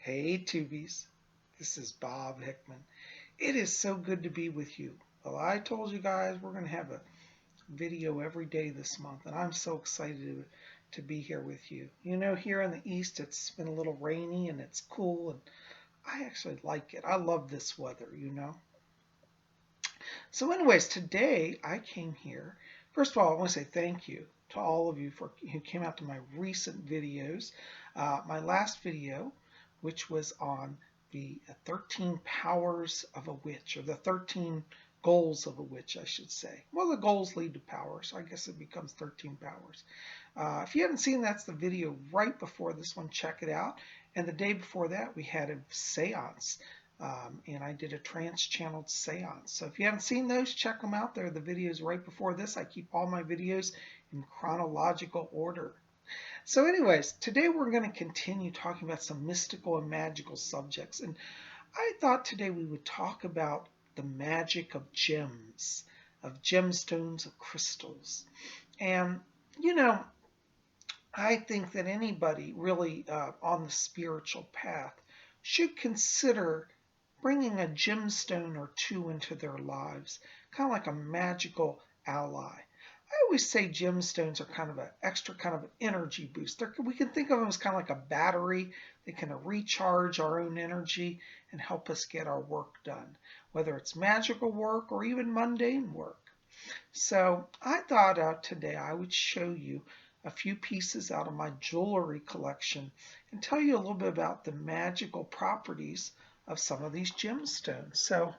Hey Tubies, this is Bob Hickman. It is so good to be with you. Well, I told you guys we're going to have a video every day this month, and I'm so excited to be here with you. You know, here in the East, it's been a little rainy and it's cool, and I actually like it. I love this weather. So, anyways, today I came here. First of all, I want to say thank you to all of you who came out to my recent videos. My last video, which was on the 13 powers of a witch, or the 13 goals of a witch, I should say. Well, the goals lead to power, so I guess it becomes 13 powers. If you haven't seen, that's the video right before this one. Check it out. And the day before that, we had a seance. And I did a trance-channeled seance. So if you haven't seen those, check them out. They're the videos right before this. I keep all my videos in chronological order. So anyways, today we're going to continue talking about some mystical and magical subjects. And I thought today we would talk about the magic of gems, of gemstones, of crystals. And, you know, I think that anybody really on the spiritual path should consider bringing a gemstone or two into their lives, kind of like a magical ally. I always say gemstones are kind of an extra kind of an energy boost. We can think of them as kind of like a battery. They can recharge our own energy and help us get our work done, whether it's magical work or even mundane work. So I thought today I would show you a few pieces out of my jewelry collection and tell you a little bit about the magical properties of some of these gemstones. So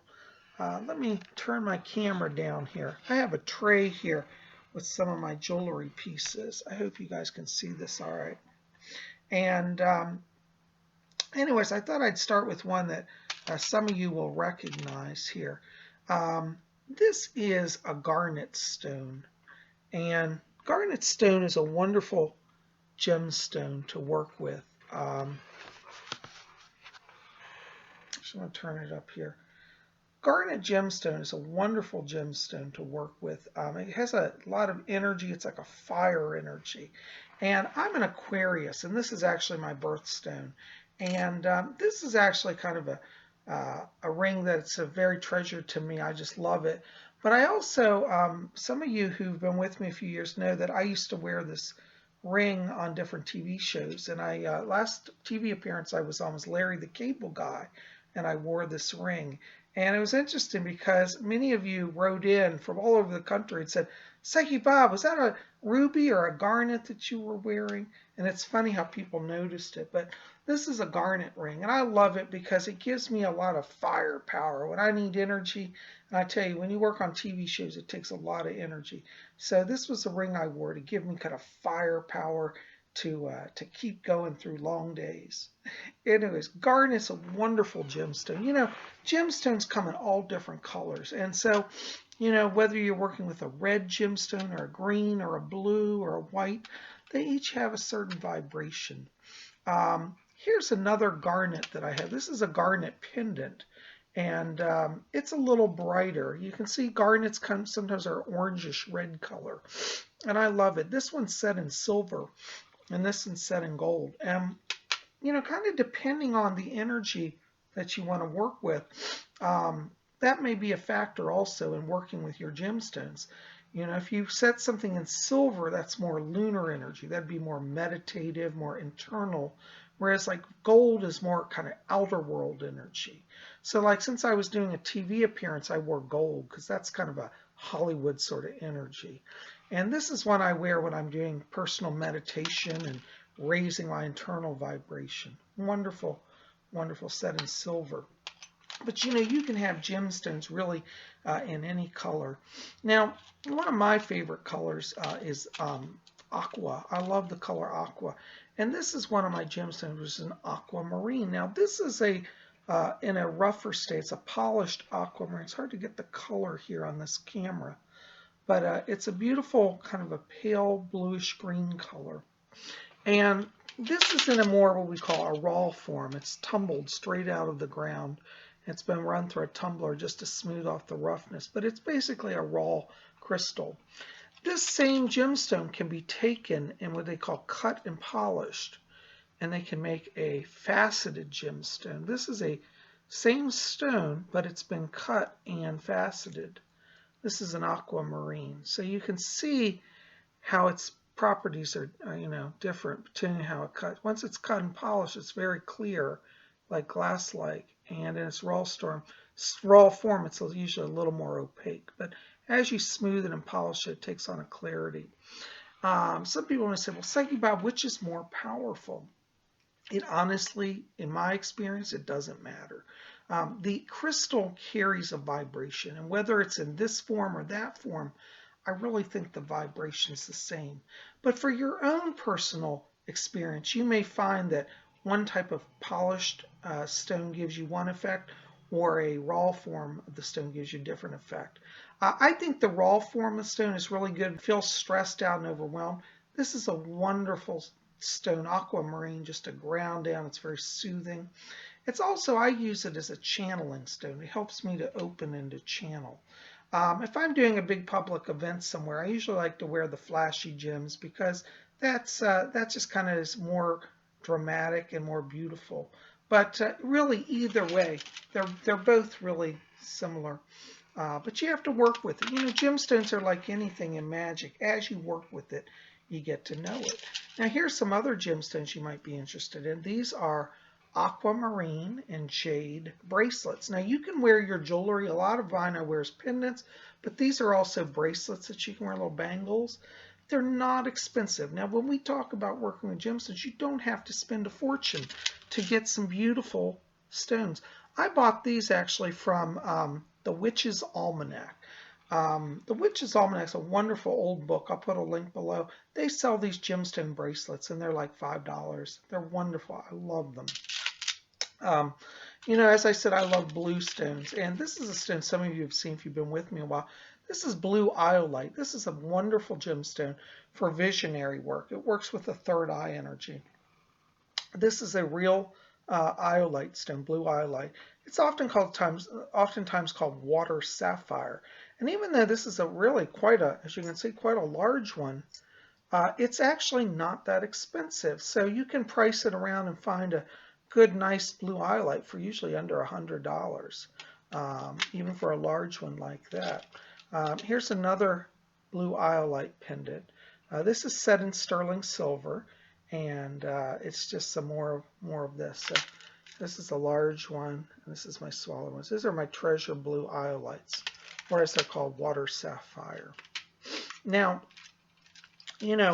let me turn my camera down here. I have a tray here with some of my jewelry pieces. I hope you guys can see this all right. And anyways, I thought I'd start with one that some of you will recognize here. This is a garnet stone. And garnet stone is a wonderful gemstone to work with. Just want to turn it up here. Garnet gemstone is a wonderful gemstone to work with. It has a lot of energy. It's like a fire energy. And I'm an Aquarius, and this is actually my birthstone. And this is actually kind of a ring that's a very treasured to me. I just love it. But I also, some of you who've been with me a few years know that I used to wear this ring on different TV shows. And last TV appearance I was on was Larry the Cable Guy, and I wore this ring. And it was interesting because many of you wrote in from all over the country and said, Psyche Bob, was that a ruby or a garnet that you were wearing? And it's funny how people noticed it. But this is a garnet ring, and I love it because it gives me a lot of firepower when I need energy. And I tell you, when you work on TV shows, it takes a lot of energy. So this was a ring I wore to give me kind of firepower to keep going through long days. Anyways, garnet's a wonderful gemstone. You know, gemstones come in all different colors. And so, you know, whether you're working with a red gemstone or a green or a blue or a white, they each have a certain vibration. Here's another garnet that I have. This is a garnet pendant, and it's a little brighter. You can see garnets sometimes are orangish red color, and I love it. This one's set in silver, and this one's set in gold. And, you know, kind of depending on the energy that you want to work with, that may be a factor also in working with your gemstones. You know, if you set something in silver, that's more lunar energy. That'd be more meditative, more internal. Whereas like gold is more kind of outer world energy. So like since I was doing a TV appearance, I wore gold because that's kind of a Hollywood sort of energy. And this is one I wear when I'm doing personal meditation and raising my internal vibration. Wonderful, wonderful set in silver. But you know, you can have gemstones really in any color. Now, one of my favorite colors is aqua. I love the color aqua. And this is one of my gemstones, which is an aquamarine. Now, this is in a rougher state. It's a polished aquamarine. It's hard to get the color here on this camera. But it's a beautiful kind of a pale bluish green color. And this is in a more what we call a raw form. It's tumbled straight out of the ground. It's been run through a tumbler just to smooth off the roughness. But it's basically a raw crystal. This same gemstone can be taken and what they call cut and polished. and they can make a faceted gemstone. This is a same stone, but it's been cut and faceted. This is an aquamarine. So you can see how its properties are, different depending on how it cuts. Once it's cut and polished, it's very clear, like glass-like, and in its raw form, it's usually a little more opaque. But as you smooth it and polish it, it takes on a clarity. Some people may say, well, Psyche Bob, which is more powerful? It honestly, in my experience, it doesn't matter. The crystal carries a vibration, and whether it's in this form or that form, I really think the vibration is the same. But for your own personal experience, you may find that one type of polished stone gives you one effect, or a raw form of the stone gives you a different effect. I think the raw form of stone is really good. Feel stressed out and overwhelmed. This is a wonderful stone, aquamarine, just to ground down. It's very soothing. It's also, I use it as a channeling stone. It helps me to open and to channel. If I'm doing a big public event somewhere, I usually like to wear the flashy gems because that's just kind of is more dramatic and more beautiful. But really, either way, they're both really similar. But you have to work with it. Gemstones are like anything in magic. As you work with it, you get to know it. Now, here's some other gemstones you might be interested in. These are aquamarine and jade bracelets. Now, you can wear your jewelry. A lot of vinyl wears pendants, but these are also bracelets that you can wear, little bangles. They're not expensive. Now, when we talk about working with gemstones, you don't have to spend a fortune to get some beautiful stones. I bought these actually from the Witch's Almanac. The Witch's Almanac is a wonderful old book. I'll put a link below. They sell these gemstone bracelets, and they're like $5. They're wonderful. I love them. As I said, I love blue stones, and this is a stone some of you have seen if you've been with me a while. This is blue iolite. This is a wonderful gemstone for visionary work. It works with the third eye energy. This is a real iolite stone, blue iolite. It's oftentimes called water sapphire. And even though this is as you can see, quite a large one, it's actually not that expensive. So you can price it around and find a good, nice blue iolite for usually under $100, even for a large one like that. Here's another blue iolite pendant. This is set in sterling silver, and it's just some more of this. So this is a large one, and this is my smaller ones. These are my treasure blue iolites, or as they're called, water sapphire. Now,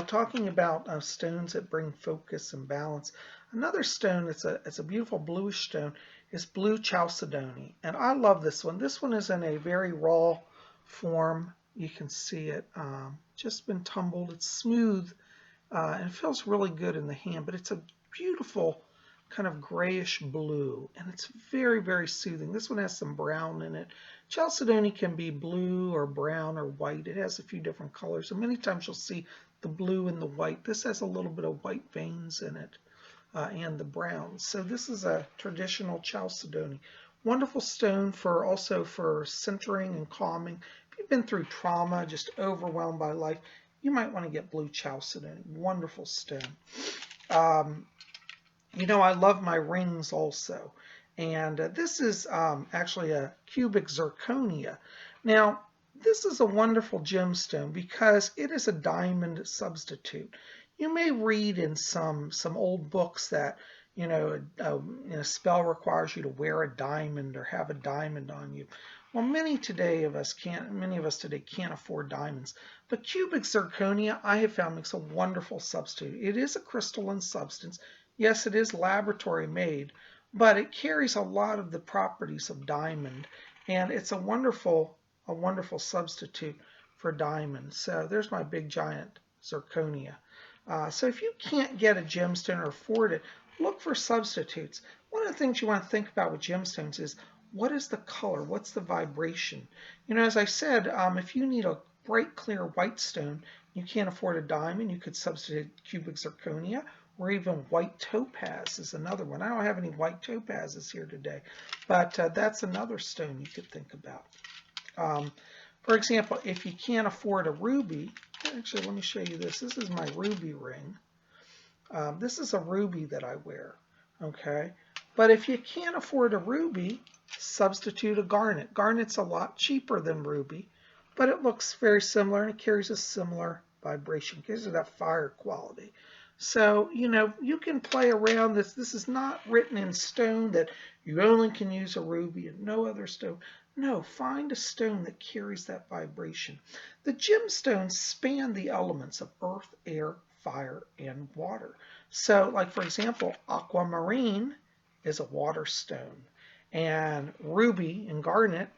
talking about stones that bring focus and balance, another stone it's a beautiful bluish stone is blue chalcedony, and I love this one. This one is in a very raw form. You can see it just been tumbled. It's smooth and it feels really good in the hand, but it's a beautiful kind of grayish blue, and it's very, very soothing. This one has some brown in it. Chalcedony can be blue or brown or white. It has a few different colors, and many times you'll see the blue and the white. This has a little bit of white veins in it and the brown. So this is a traditional chalcedony. Wonderful stone also for centering and calming. If you've been through trauma, just overwhelmed by life, you might want to get blue chalcedony. Wonderful stone. I love my rings also. And this is actually a cubic zirconia. Now, this is a wonderful gemstone because it is a diamond substitute. You may read in some old books that a spell requires you to wear a diamond or have a diamond on you. Well, many of us today can't afford diamonds. But cubic zirconia, I have found, makes a wonderful substitute. It is a crystalline substance. Yes, it is laboratory made, but it carries a lot of the properties of diamond, and it's a wonderful substitute for diamond. So there's my big giant zirconia. So if you can't get a gemstone or afford it, look for substitutes. One of the things you want to think about with gemstones is, what is the color? What's the vibration? As I said, if you need a bright, clear white stone, you can't afford a diamond, you could substitute cubic zirconia, or even white topaz is another one. I don't have any white topazes here today, but that's another stone you could think about. For example, if you can't afford a ruby, actually, let me show you this. This is my ruby ring. This is a ruby that I wear, okay? But if you can't afford a ruby, substitute a garnet. Garnet's a lot cheaper than ruby, but it looks very similar and it carries a similar vibration. It gives it that fire quality. So, you can play around this. This is not written in stone that you only can use a ruby and no other stone. No, find a stone that carries that vibration. The gemstones span the elements of earth, air, fire, and water. So, like for example, aquamarine is a water stone, and ruby and garnet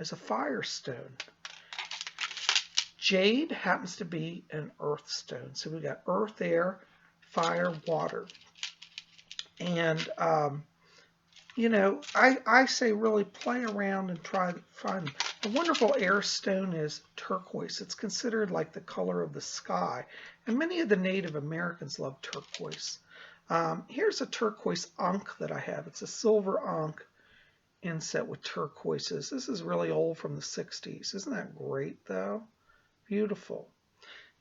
is a fire stone. Jade happens to be an earth stone. So we got earth, air, fire, water. And, I say really play around and try to find them. A wonderful air stone is turquoise. It's considered like the color of the sky. And many of the Native Americans love turquoise. Here's a turquoise ankh that I have. It's a silver ankh inset with turquoises. This is really old from the 60s. Isn't that great, though? Beautiful.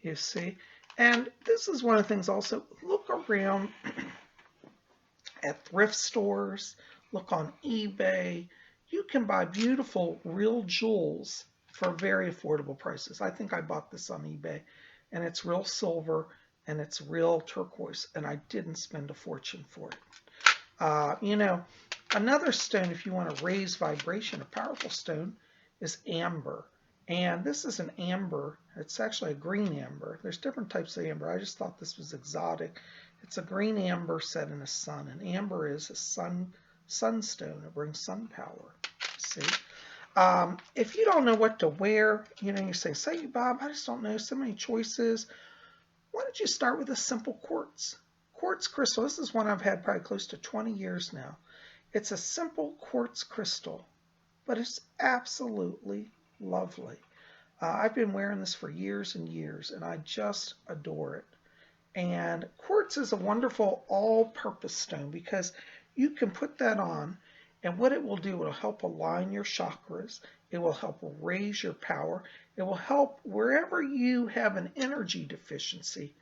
You see? And this is one of the things also. Look around at thrift stores. Look on eBay. You can buy beautiful real jewels for very affordable prices. I think I bought this on eBay, and it's real silver and it's real turquoise, and I didn't spend a fortune for it. Another stone, if you want to raise vibration, a powerful stone, is amber. And this is an amber. It's actually a green amber. There's different types of amber. I just thought this was exotic. It's a green amber set in a sun, and amber is a sunstone. It brings sun power. See? If you don't know what to wear, you say, Bob, I just don't know, so many choices. Why don't you start with a simple quartz? Quartz crystal. This is one I've had probably close to 20 years now. It's a simple quartz crystal, but it's absolutely lovely. I've been wearing this for years and years, and I just adore it. And quartz is a wonderful all-purpose stone because you can put that on, and what it will do, it will help align your chakras. It will help raise your power. It will help wherever you have an energy deficiency.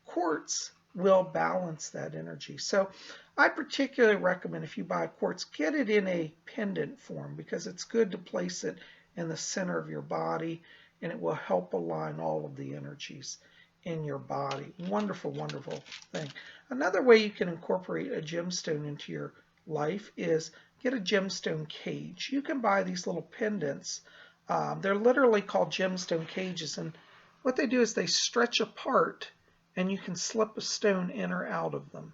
Quartz will balance that energy. So I particularly recommend if you buy quartz, get it in a pendant form because it's good to place it in the center of your body, and it will help align all of the energies in your body. Wonderful, wonderful thing. Another way you can incorporate a gemstone into your life is get a gemstone cage. You can buy these little pendants. They're literally called gemstone cages, and what they do is they stretch apart, and you can slip a stone in or out of them.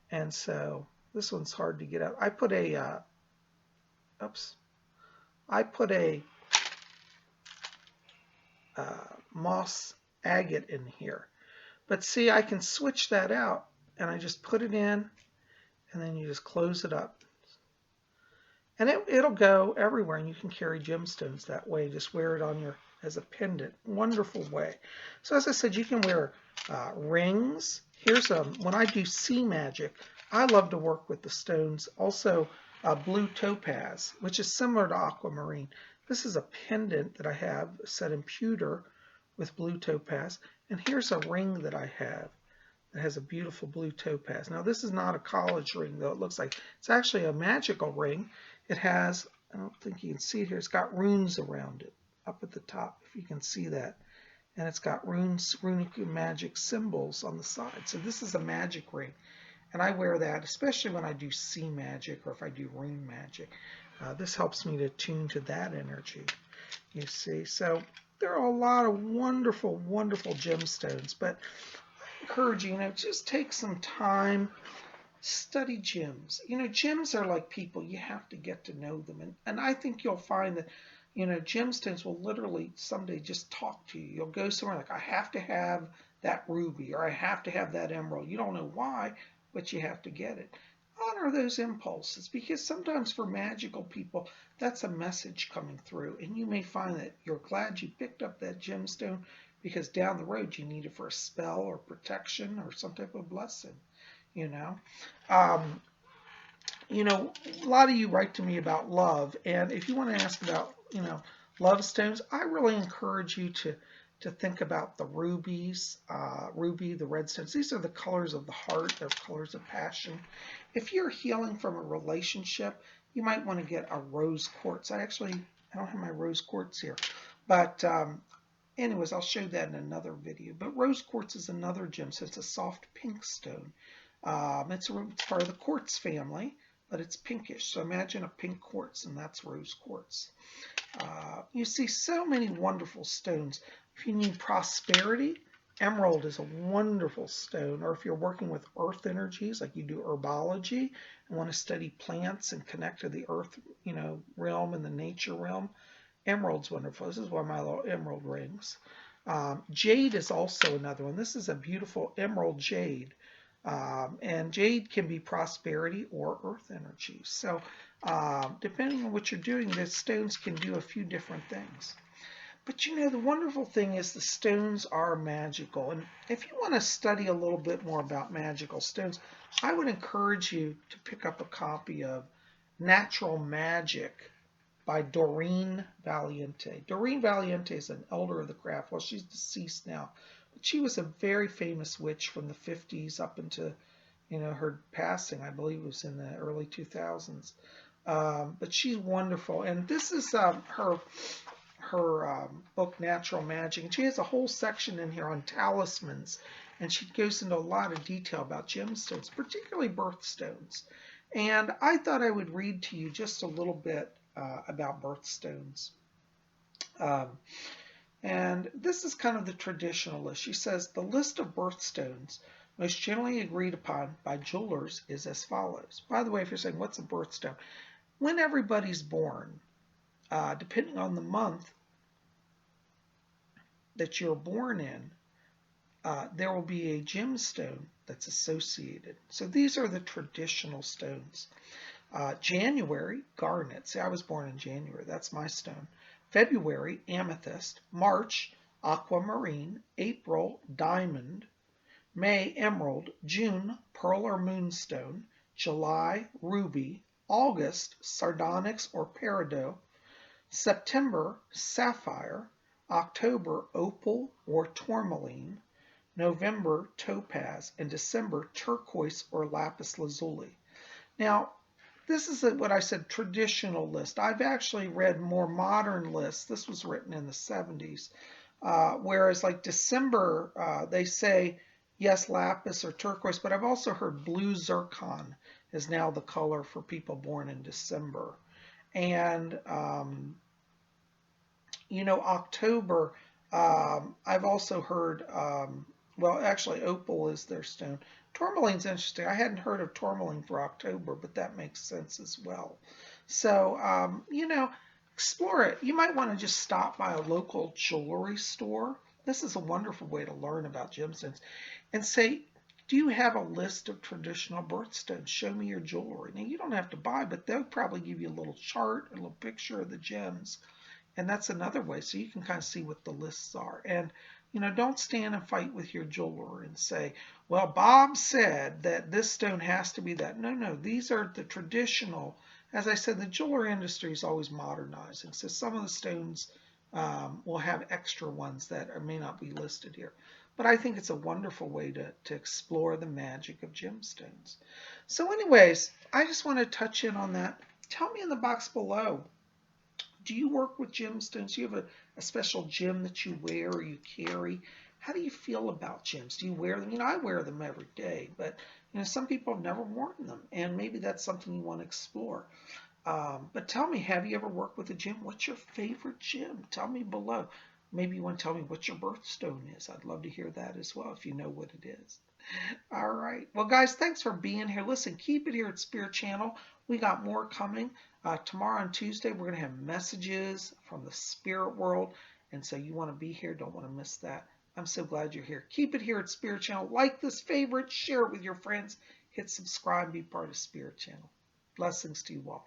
And so this one's hard to get out. I put a moss agate in here. But see, I can switch that out, and I just put it in, and then you just close it up. And it'll go everywhere, and you can carry gemstones that way. Just wear it on as a pendant. Wonderful way. So as I said, you can wear rings. Here's when I do sea magic, I love to work with the stones. Also, blue topaz, which is similar to aquamarine. This is a pendant that I have set in pewter with blue topaz. And here's a ring that I have that has a beautiful blue topaz. Now, this is not a college ring, though. It looks like it's actually a magical ring. It has, I don't think you can see it here, it's got runes around it up at the top, if you can see that. And it's got runic magic symbols on the side. So this is a magic ring. And I wear that, especially when I do sea magic or if I do rune magic. This helps me to tune to that energy, you see. So there are a lot of wonderful, wonderful gemstones. But I encourage you, just take some time, study gems. Gems are like people. You have to get to know them. And I think you'll find that, gemstones will literally someday just talk to you. You'll go somewhere like, I have to have that ruby or I have to have that emerald. You don't know why, but you have to get it. Honor those impulses, because sometimes for magical people, that's a message coming through. And you may find that you're glad you picked up that gemstone because down the road you need it for a spell or protection or some type of blessing, A lot of you write to me about love, and if you want to ask about, love stones, I really encourage you to to think about the rubies, ruby, the red stones. These are the colors of the heart. They're colors of passion. If you're healing from a relationship, you might want to get a rose quartz. I don't have my rose quartz here, but anyways, I'll show that in another video. But rose quartz is another gem, so it's a soft pink stone. It's part of the quartz family, but it's pinkish. So imagine a pink quartz, and that's rose quartz. You see so many wonderful stones. If you need prosperity, emerald is a wonderful stone. Or if you're working with earth energies, like you do herbology and want to study plants and connect to the earth, realm and the nature realm, emerald's wonderful. This is one of my little emerald rings. Jade is also another one. This is a beautiful emerald jade. And jade can be prosperity or earth energy. So depending on what you're doing, the stones can do a few different things. But the wonderful thing is the stones are magical. And if you want to study a little bit more about magical stones, I would encourage you to pick up a copy of Natural Magic by Doreen Valiente. Doreen Valiente is an elder of the craft. Well, she's deceased now. But she was a very famous witch from the 50s up into, her passing, I believe, was in the early 2000s. But she's wonderful. And this is her book, Natural Magic. And she has a whole section in here on talismans. And she goes into a lot of detail about gemstones, particularly birthstones. And I thought I would read to you just a little bit about birthstones. And this is kind of the traditional list. She says, the list of birthstones most generally agreed upon by jewelers is as follows. By the way, if you're saying, what's a birthstone? When everybody's born, depending on the month that you're born in, there will be a gemstone that's associated. So these are the traditional stones. January, garnet. See, I was born in January. That's my stone. February, amethyst. March, aquamarine. April, diamond. May, emerald. June, pearl or moonstone. July, ruby. August, sardonyx or peridot. September, sapphire. October, opal or tourmaline. November, topaz. And December, turquoise or lapis lazuli. Now, this is what I said, traditional list. I've actually read more modern lists. This was written in the 70s. Whereas like December, they say, yes, lapis or turquoise, but I've also heard blue zircon is now the color for people born in December. And, October, I've also heard, well, actually, opal is their stone. Tourmaline's interesting. I hadn't heard of tourmaline for October, but that makes sense as well. So, explore it. You might want to just stop by a local jewelry store. This is a wonderful way to learn about gemstones. And say, do you have a list of traditional birthstones? Show me your jewelry. Now, you don't have to buy, but they'll probably give you a little chart, a little picture of the gems. And that's another way. So you can kind of see what the lists are. And don't stand and fight with your jeweler and say, well, Bob said that this stone has to be that. No, these are the traditional. As I said, the jewelry industry is always modernizing. So some of the stones will have extra ones that may not be listed here. But I think it's a wonderful way to explore the magic of gemstones. So anyways, I just want to touch in on that. Tell me in the box below. Do you work with gemstones? Do you have a special gem that you wear or you carry? How do you feel about gems? Do you wear them? I wear them every day, but some people have never worn them, and maybe that's something you want to explore. But tell me, have you ever worked with a gem? What's your favorite gem? Tell me below. Maybe you want to tell me what your birthstone is. I'd love to hear that as well if you know what it is. All right. Well, guys, thanks for being here. Listen, keep it here at Spirit Channel. We got more coming. Tomorrow on Tuesday, we're going to have messages from the spirit world. And so you want to be here. Don't want to miss that. I'm so glad you're here. Keep it here at Spirit Channel. Like this, favorite, share it with your friends. Hit subscribe, be part of Spirit Channel. Blessings to you all.